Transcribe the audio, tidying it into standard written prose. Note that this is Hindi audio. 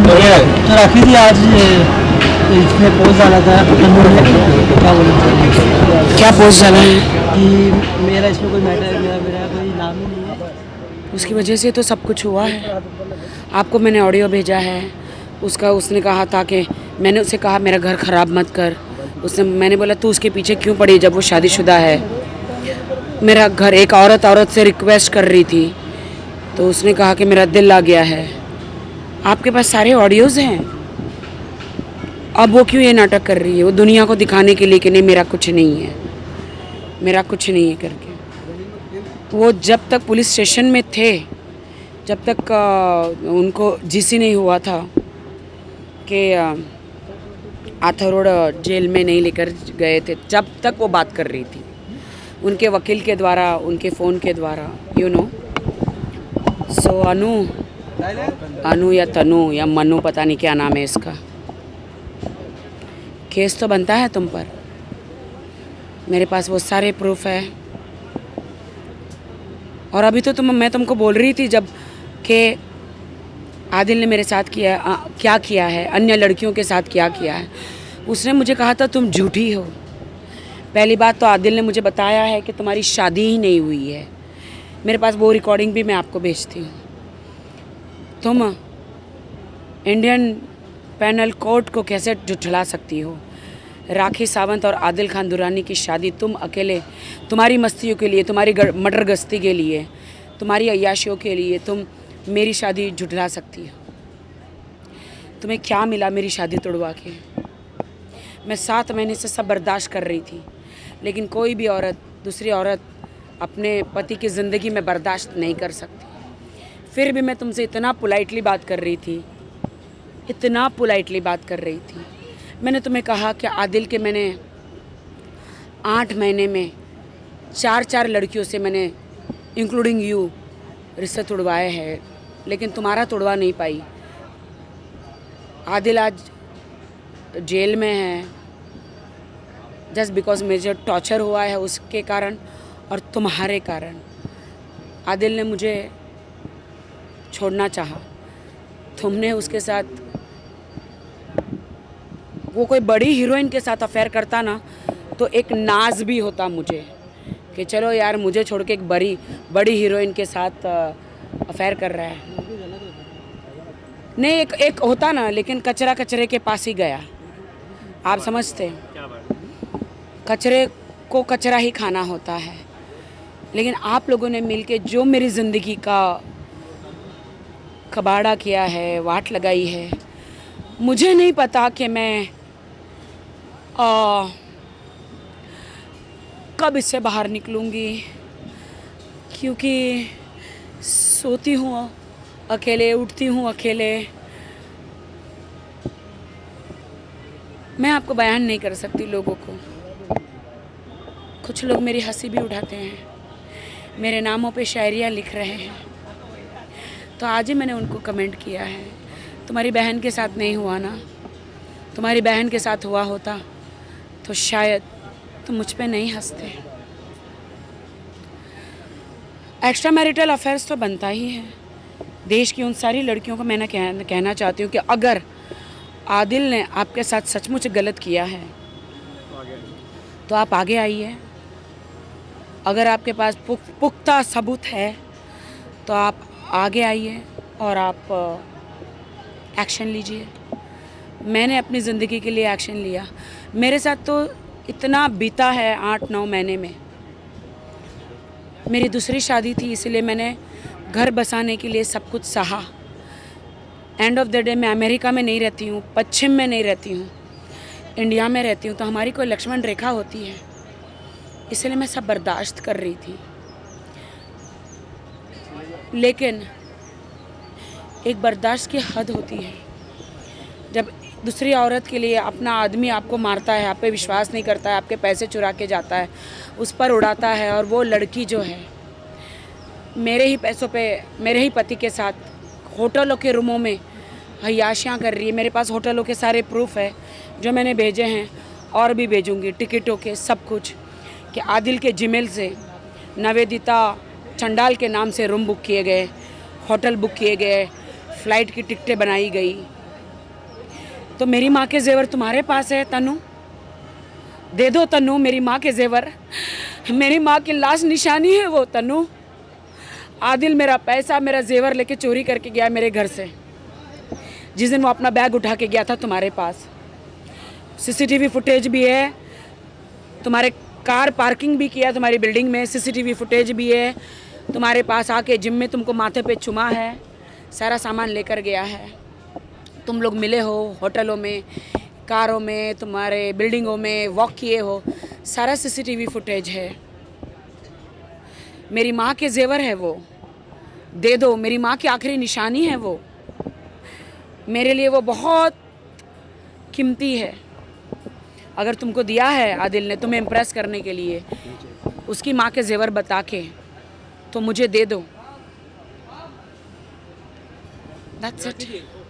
जो राखी थी आज इसने पोस्ट डाला था तन्नूर ने, क्या बोलना चाहिए क्या पोस्ट डाला है? कि मेरा इसमें कोई मैटर, मेरा मेरा कोई नाम ही नहीं है। उसकी वजह से तो सब कुछ हुआ है। आपको मैंने ऑडियो भेजा है उसका। उसने कहा था कि मैंने उससे कहा मेरा घर ख़राब मत कर। मैंने बोला तू उसके पीछे क्यों पड़ी जब वो शादीशुदा है। मेरा घर एक औरत से रिक्वेस्ट कर रही थी तो उसने कहा कि मेरा दिल आ गया है। आपके पास सारे ऑडियोज़ हैं। अब वो क्यों ये नाटक कर रही है? वो दुनिया को दिखाने के लिए कि नहीं मेरा कुछ नहीं है, मेरा कुछ नहीं है करके। वो जब तक पुलिस स्टेशन में थे, जब तक उनको जीसी नहीं हुआ था कि आर्थर रोड जेल में नहीं लेकर गए थे, जब तक वो बात कर रही थी उनके वकील के द्वारा, उनके फ़ोन के द्वारा, यू नो। सो अनु या तनु या मनु, पता नहीं क्या नाम है इसका, केस तो बनता है तुम पर। मेरे पास वो सारे प्रूफ है। और अभी तो मैं तुमको बोल रही थी जब कि आदिल ने मेरे साथ क्या किया है, अन्य लड़कियों के साथ क्या किया है। उसने मुझे कहा था तुम झूठी हो। पहली बात तो आदिल ने मुझे बताया है कि तुम्हारी शादी ही नहीं हुई है। मेरे पास वो रिकॉर्डिंग भी मैं आपको भेजती हूँ। तुम इंडियन पैनल कोर्ट को कैसे झुठला सकती हो? राखी सावंत और आदिल खान दुरानी की शादी तुम अकेले, तुम्हारी मस्तियों के लिए, तुम्हारी मटर गश्ती के लिए, तुम्हारी अय्याशियों के लिए तुम मेरी शादी झुठला सकती हो? तुम्हें क्या मिला मेरी शादी तोड़वा के? मैं 7 महीने से सब बर्दाश्त कर रही थी, लेकिन कोई भी औरत दूसरी औरत अपने पति की ज़िंदगी में बर्दाश्त नहीं कर सकती। फिर भी मैं तुमसे इतना पोलाइटली बात कर रही थी, इतना पोलाइटली बात कर रही थी। मैंने तुम्हें कहा कि आदिल के मैंने 8 महीने में 4 लड़कियों से मैंने इंक्लूडिंग यू रिश्ते तोड़वाए हैं, लेकिन तुम्हारा तोड़वा नहीं पाई। आदिल आज जेल में है जस्ट बिकॉज मुझे टॉर्चर हुआ है उसके कारण और तुम्हारे कारण। आदिल ने मुझे छोड़ना चाहा, तुमने उसके साथ, वो कोई बड़ी हीरोइन के साथ अफेयर करता ना तो एक नाज भी होता मुझे कि चलो यार मुझे छोड़ के एक बड़ी हीरोइन के साथ अफेयर कर रहा है। नहीं, एक होता ना, लेकिन कचरा कचरे के पास ही गया। आप समझते? कचरे को कचरा ही खाना होता है। लेकिन आप लोगों ने मिलके जो मेरी ज़िंदगी का कबाड़ा किया है, वाट लगाई है, मुझे नहीं पता कि मैं कब इससे बाहर निकलूँगी, क्योंकि सोती हूँ अकेले, उठती हूँ अकेले। मैं आपको बयान नहीं कर सकती लोगों को। कुछ लोग मेरी हंसी भी उड़ाते हैं, मेरे नामों पे शायरियाँ लिख रहे हैं। तो आज ही मैंने उनको कमेंट किया है, तुम्हारी बहन के साथ नहीं हुआ ना, तुम्हारी बहन के साथ हुआ होता तो शायद तुम मुझ पे नहीं हंसते। एक्स्ट्रा मैरिटल अफेयर्स तो बनता ही है। देश की उन सारी लड़कियों को मैंने कहना चाहती हूँ कि अगर आदिल ने आपके साथ सचमुच गलत किया है तो आप आगे आइए। अगर आपके पास पुख्ता सबूत है तो आप आगे आइए और आप एक्शन लीजिए। मैंने अपनी ज़िंदगी के लिए एक्शन लिया। मेरे साथ तो इतना बीता है 8-9 महीने में। मेरी दूसरी शादी थी, इसलिए मैंने घर बसाने के लिए सब कुछ सहा। एंड ऑफ द डे मैं अमेरिका में नहीं रहती हूँ, पश्चिम में नहीं रहती हूँ, इंडिया में रहती हूँ, तो हमारी कोई लक्ष्मण रेखा होती है, इसलिए मैं सब बर्दाश्त कर रही थी। लेकिन एक बर्दाश्त की हद होती है। जब दूसरी औरत के लिए अपना आदमी आपको मारता है, आप पे विश्वास नहीं करता है, आपके पैसे चुरा के जाता है, उस पर उड़ाता है, और वो लड़की जो है मेरे ही पैसों पे, मेरे ही पति के साथ होटलों के रूमों में हयाशियाँ कर रही है। मेरे पास होटलों के सारे प्रूफ है जो मैंने भेजे हैं और भी भेजूँगी, टिकटों के सब कुछ, कि आदिल के जीमेल से नवेदिता चंडाल के नाम से रूम बुक किए गए, होटल बुक किए गए, फ़्लाइट की टिकटें बनाई गई, तो मेरी माँ के जेवर तुम्हारे पास है तनु, दे दो तनु मेरी माँ के जेवर। मेरी माँ की लाश निशानी है वो तनु। आदिल मेरा पैसा मेरा जेवर लेके चोरी करके गया मेरे घर से, जिस दिन वो अपना बैग उठा के गया था तुम्हारे पास। सीसीटीवी फुटेज भी है, तुम्हारे कार पार्किंग भी किया तुम्हारी बिल्डिंग में, सीसीटीवी फुटेज भी है। तुम्हारे पास आके जिम में तुमको माथे पे चुमा है, सारा सामान लेकर गया है। तुम लोग मिले हो होटलों में, कारों में, तुम्हारे बिल्डिंगों में वॉक किए हो, सारा सीसीटीवी फुटेज है। मेरी माँ के जेवर है वो, दे दो। मेरी माँ की आखिरी निशानी है वो, मेरे लिए वो बहुत कीमती है। अगर तुमको दिया है आदिल ने तुम्हें इम्प्रेस करने के लिए उसकी माँ के जेवर बता के, तो मुझे दे दो। That's it.